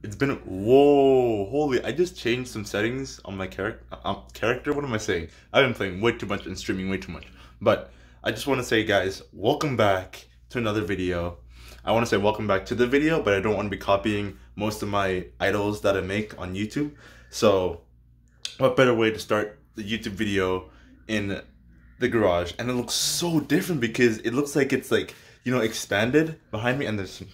It's been whoa, holy! I just changed some settings on my character. What am I saying? I've been playing way too much and streaming way too much. But I just want to say, guys, welcome back to another video. I want to say welcome back to the video, but I don't want to be copying most of my idols that I make on YouTube. So, what better way to start the YouTube video in the garage? And it looks so different because it looks like it's like, you know, expanded behind me, and there's some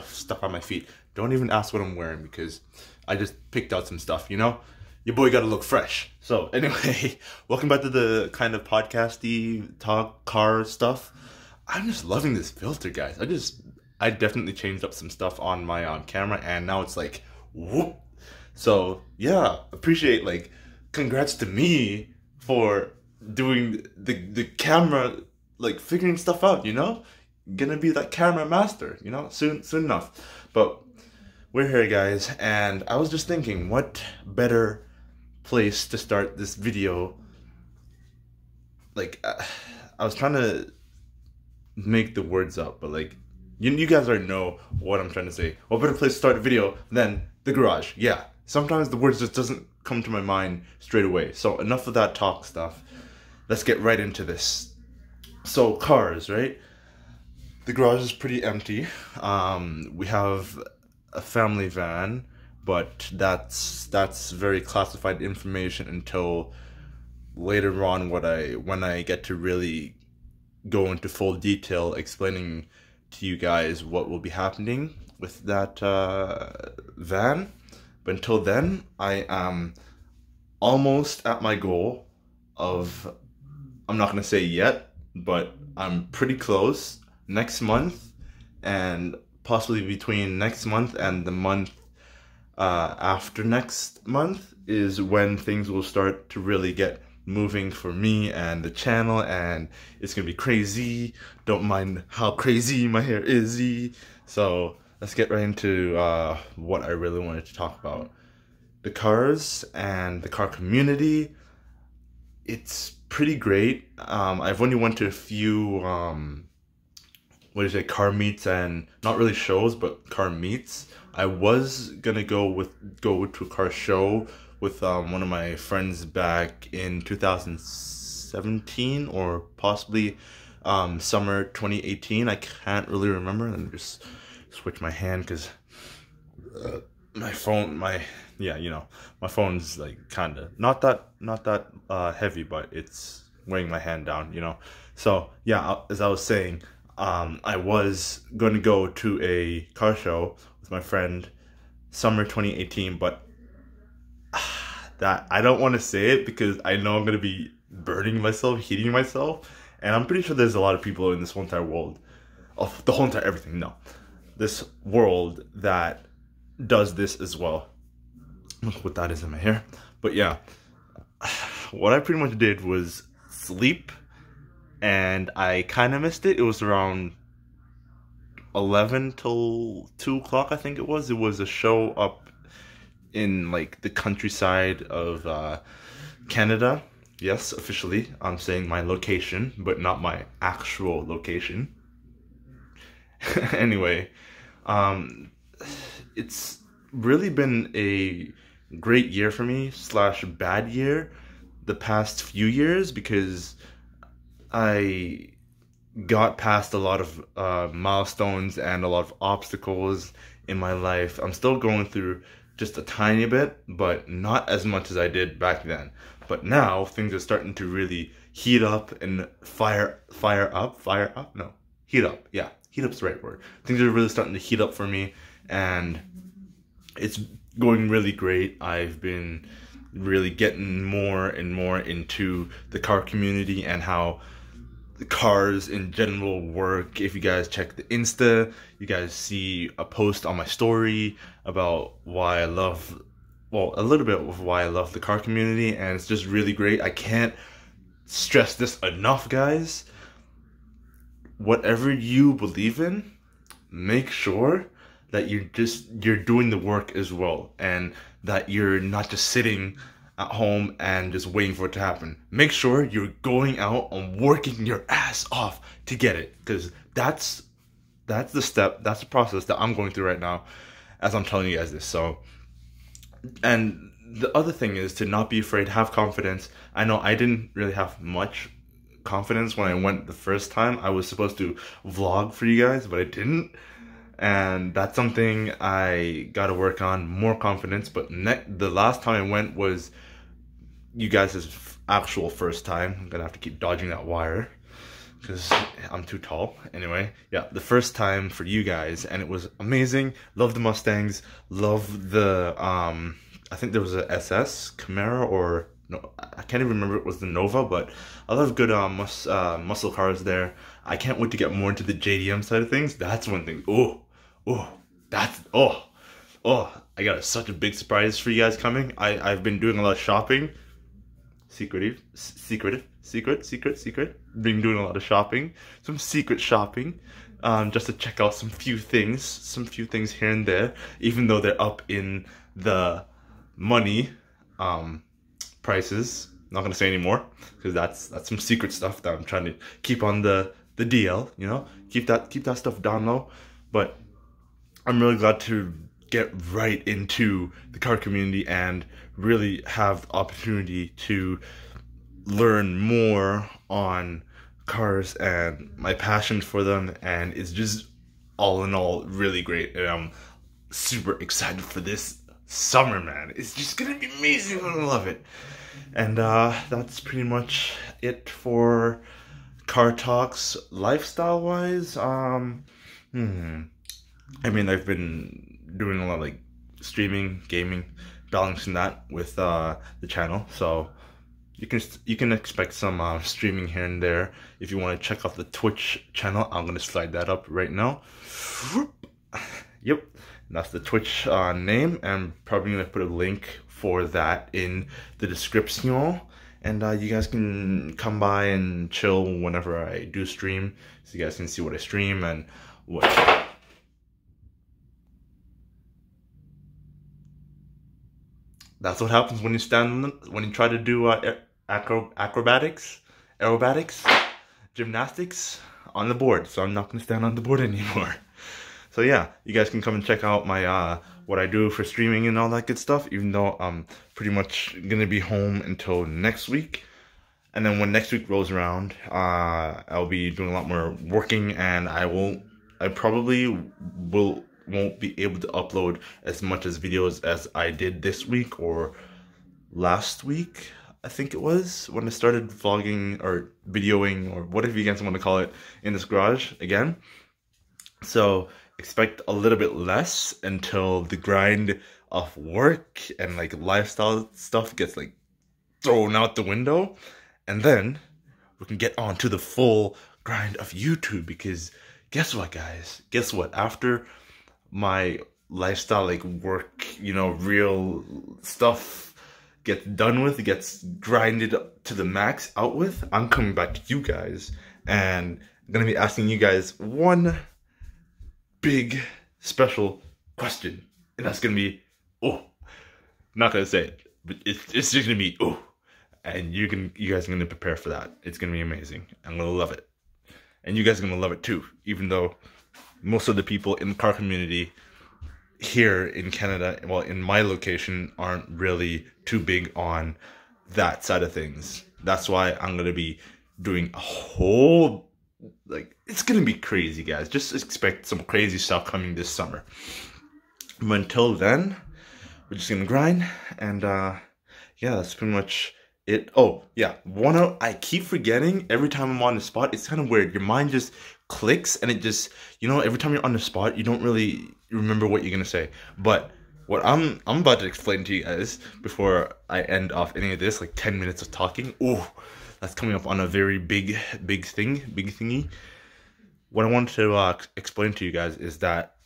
stuff on my feet. Don't even ask what I'm wearing because I just picked out some stuff, you know? Your boy gotta look fresh. So anyway, welcome back to the kind of podcasty talk car stuff. I'm just loving this filter, guys. I definitely changed up some stuff on my camera, and now it's like whoop. So yeah, appreciate, like, congrats to me for doing the camera, like figuring stuff out, you know? Gonna be that camera master, you know, soon enough. But we're here, guys, and I was just thinking, what better place to start this video? Like, I was trying to make the words up, but like, you guys already know what I'm trying to say. What better place to start a video than the garage? Yeah, sometimes the words just doesn't come to my mind straight away. So enough of that talk stuff. Let's get right into this. So cars, right? The garage is pretty empty. We have a family van, but that's very classified information until later on when I get to really go into full detail explaining to you guys what will be happening with that van. But until then, I am almost at my goal of, I'm not gonna say yet, but I'm pretty close. Next month, and possibly between next month and the month after next month, is when things will start to really get moving for me and the channel, and it's gonna be crazy. Don't mind how crazy my hair is. So let's get right into what I really wanted to talk about. The cars and the car community. It's pretty great. I've only went to a few car meets, and not really shows, but car meets. I was gonna go to a car show with one of my friends back in 2017, or possibly summer 2018. I can't really remember. Let me just switch my hand because my phone's like kind of not that heavy, but it's weighing my hand down, you know. So yeah, as I was saying, I was going to go to a car show with my friend summer 2018, but that I don't want to say it because I know I'm going to be burning myself, heating myself, and I'm pretty sure there's a lot of people in this whole entire world, of the whole entire everything, no, this world that does this as well. Look what that is in my hair. But yeah, what I pretty much did was sleep, and I kind of missed it. It was around 11 till 2 o'clock, I think it was. It was a show up in like the countryside of Canada. Yes, officially, I'm saying my location, but not my actual location. Anyway, it's really been a great year for me / bad year the past few years, because I got past a lot of milestones and a lot of obstacles in my life. I'm still going through just a tiny bit, but not as much as I did back then. But now things are starting to really heat up and fire up. No, heat up. Yeah, heat up's the right word. Things are really starting to heat up for me, and it's going really great. I've been really getting more and more into the car community and how the cars in general work. If you guys check the Insta, you guys see a post on my story about why I love, well, a little bit of why I love the car community, and it's just really great. I can't stress this enough, guys. Whatever you believe in, make sure that you're doing the work as well, and that you're not just sitting at home and just waiting for it to happen. Make sure you're going out and working your ass off to get it, because that's the process that I'm going through right now. as I'm telling you guys this. So, and the other thing is to not be afraid, have confidence. I know I didn't really have much confidence when I went the first time. I was supposed to vlog for you guys, but I didn't. And that's something I gotta work on, more confidence. But the last time I went was you guys' actual first time. I'm gonna have to keep dodging that wire because I'm too tall. Anyway, yeah, the first time for you guys, and it was amazing. Love the Mustangs, love the I think there was a SS Camaro, or no, I can't even remember, it was the Nova, but I love good muscle cars there. I can't wait to get more into the JDM side of things. That's one thing. I got such a big surprise for you guys coming. I've been doing a lot of shopping. Secret. Been doing a lot of shopping, some secret shopping, just to check out some few things here and there, even though they're up in the money prices. Not gonna say anymore because that's some secret stuff that I'm trying to keep on the DL. You know, keep that stuff down low. But I'm really glad to get right into the car community and really have the opportunity to learn more on cars and my passion for them, and it's just all in all really great, and I'm super excited for this summer, man. It's just gonna be amazing. I'm gonna love it. And that's pretty much it for car talks lifestyle wise. I mean, I've been doing a lot of like streaming, gaming, balancing that with the channel, so you can expect some streaming here and there. If you want to check out the Twitch channel, I'm gonna slide that up right now. Yep, that's the Twitch name, and probably gonna put a link for that in the description. And you guys can come by and chill whenever I do stream, so you guys can see what I stream and what. That's what happens when you stand, when you try to do aerobatics, gymnastics on the board. So I'm not gonna stand on the board anymore. So yeah, you guys can come and check out my what I do for streaming and all that good stuff. Even though I'm pretty much gonna be home until next week, and then when next week rolls around, I'll be doing a lot more working, and I probably won't be able to upload as much as videos as I did this week or last week, I think it was, when I started vlogging or videoing, or whatever you guys want to call it, in this garage again. So expect a little bit less until the grind of work and like lifestyle stuff gets like thrown out the window, and then we can get on to the full grind of YouTube. Because guess what, guys? Guess what? After my lifestyle, like work, you know, real stuff gets done with, gets grinded to the max out with, I'm coming back to you guys, and I'm gonna be asking you guys one big special question, and that's gonna be, not gonna say it, but it's just gonna be, and you guys are gonna prepare for that. It's gonna be amazing. I'm gonna love it, and you guys are gonna love it too, even though most of the people in the car community here in Canada, well, in my location, aren't really too big on that side of things. That's why I'm gonna be doing a whole, like, it's gonna be crazy, guys. Just expect some crazy stuff coming this summer. But until then, we're just gonna grind, and yeah, that's pretty much it. Oh yeah, I keep forgetting every time I'm on the spot. It's kind of weird. Your mind just clicks, and it just, you know, every time you're on the spot, you don't really remember what you're gonna say. But what I'm about to explain to you guys before I end off any of this, like 10 minutes of talking, that's coming up on a very big thingy. What I wanted to explain to you guys is that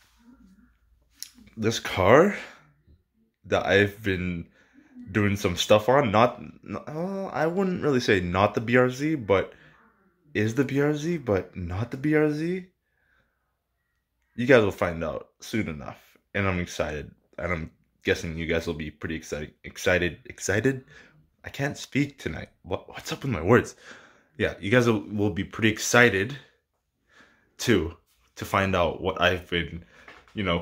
this car that I've been doing some stuff on, I wouldn't really say not the BRZ, but is the BRZ, but not the BRZ. You guys will find out soon enough, and I'm excited, and I'm guessing you guys will be pretty excited. I can't speak tonight. What's up with my words? Yeah, you guys will be pretty excited to find out what I've been,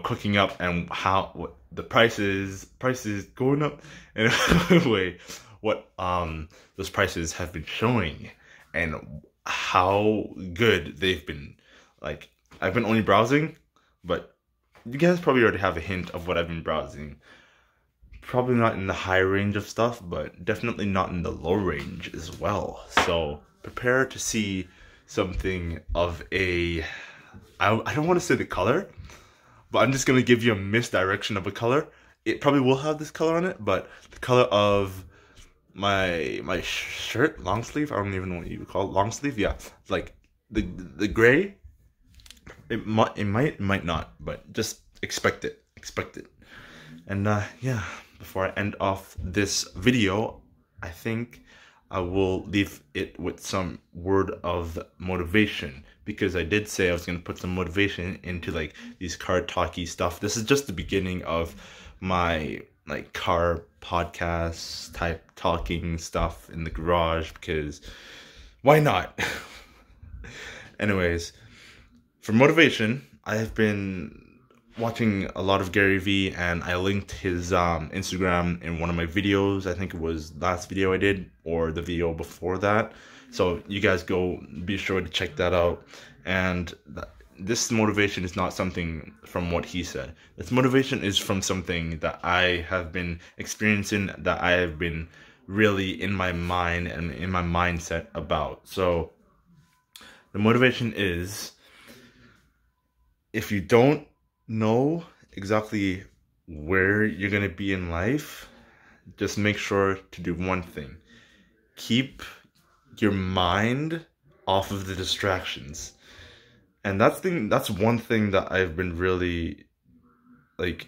cooking up and what the prices going up, and anyway, what those prices have been showing and how good they've been. Like, I've been only browsing, but you guys probably already have a hint of what I've been browsing. Probably not in the high range of stuff, but definitely not in the low range as well. So prepare to see something of a, I don't want to say the color, but I'm just going to give you a misdirection of a color. It probably will have this color on it, but the color of my shirt, long sleeve, I don't even know what you would call it, long sleeve, yeah. Like the gray, it might not, but just expect it. And yeah, before I end off this video, I think I will leave it with some word of motivation, because I did say I was going to put some motivation into like these car talky stuff. This is just the beginning of my like car podcast type talking stuff in the garage, because why not? Anyways, for motivation, I have been watching a lot of Gary Vee, and I linked his Instagram in one of my videos. I think it was last video I did, or the video before that. So you guys go, be sure to check that out. And this motivation is not something from what he said. This motivation is from something that I have been experiencing, that I have been really in my mind and in my mindset about. So the motivation is, if you don't know exactly where you're going to be in life, just make sure to do one thing. Keep your mind off of the distractions. And that's one thing that I've been really, like,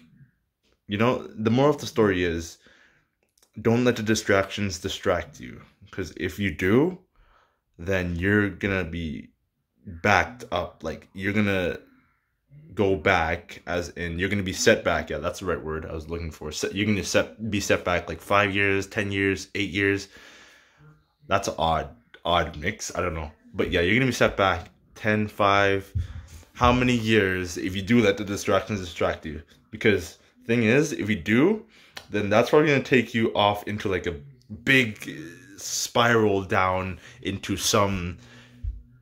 the moral of the story is, don't let the distractions distract you. Because if you do, then you're going to be backed up. Like, you're going to go back, as in you're going to be set back. Yeah, that's the right word I was looking for. You're going to be set back like 5 years, 10 years, 8 years. That's an odd mix. I don't know. But yeah, you're going to be set back 10, 5, how many years if you do let the distractions distract you. Because thing is, if you do, then that's probably going to take you off into like a big spiral down into some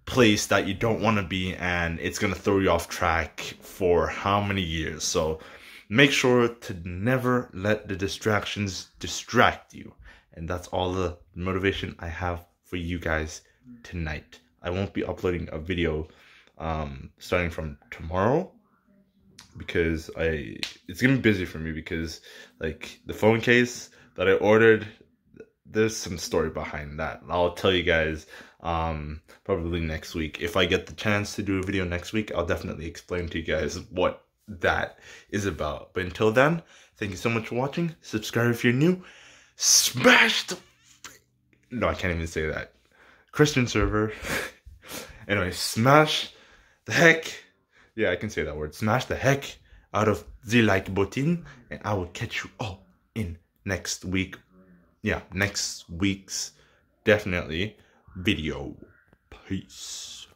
place that you don't want to be, and it's going to throw you off track for how many years. So make sure to never let the distractions distract you. And that's all the motivation I have for you guys tonight. I won't be uploading a video starting from tomorrow, because it's gonna be busy for me, because like the phone case that I ordered, there's some story behind that. I'll tell you guys probably next week. If I get the chance to do a video next week, I'll definitely explain to you guys what that is about. But until then, thank you so much for watching. Subscribe if you're new. Smash the... No, I can't even say that. Christian server. Anyway, smash the heck... Yeah, I can say that word. Smash the heck out of the like button. And I will catch you all in next week. Yeah, next week's definitely video. Peace.